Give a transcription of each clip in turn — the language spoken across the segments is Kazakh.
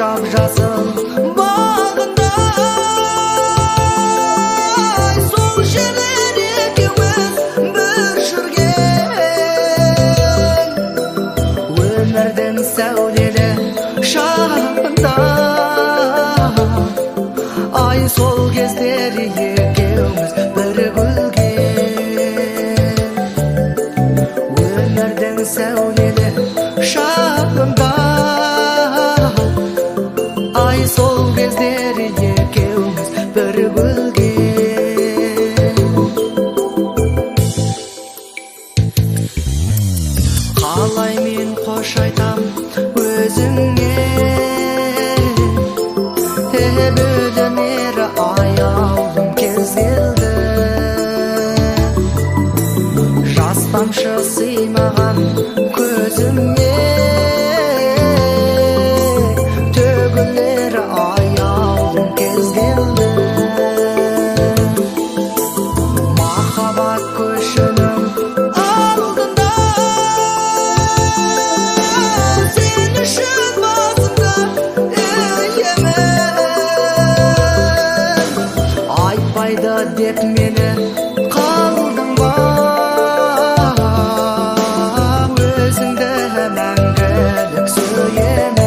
жап-жасыл бағында сол жерден екеуміз бір жүрген өмірдің сәулелі шағында ай сол кездері екеуміз бір күлген өмірдің сәулелі шағында ай сол кездері екеуміз бір күлген қалай мен қош айтам өзіңе бөлінер аяулым кез келді жас тамшы сыймаған көзіме төгілер аяулым кез келді махаббат көшінің алдында сен үшін басымды иемін айтпайды деп мені қалдың ба өзіңді мәңгілік сүйемін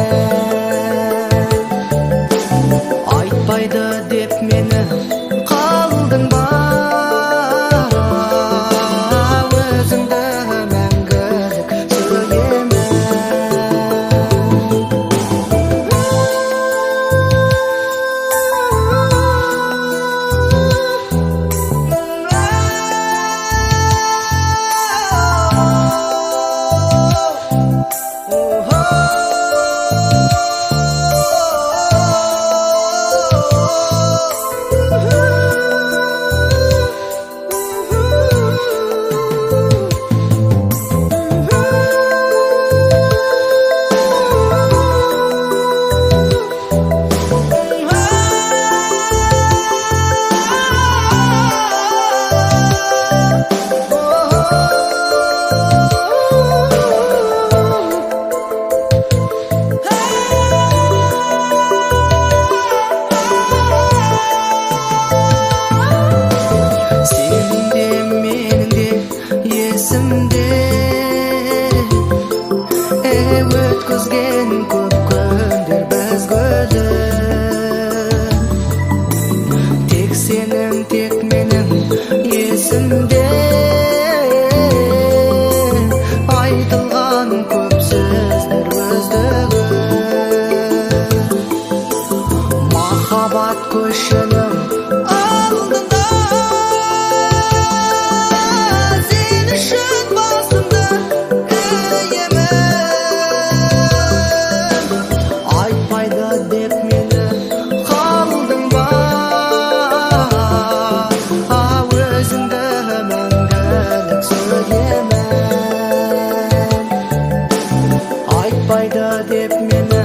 айтпайды деп мені қалдың ба өзіңді мәңгілік сүйемін өткізген көп күндер біз гүлін тек сенің тек менің есімде айтылған көп сөздер өздігі махаббат көшінің алдында сен үшін басымды иемін айтпайды деп мені қалдың ба өзіңді мәңгілік сүйемін айтпайды деп мені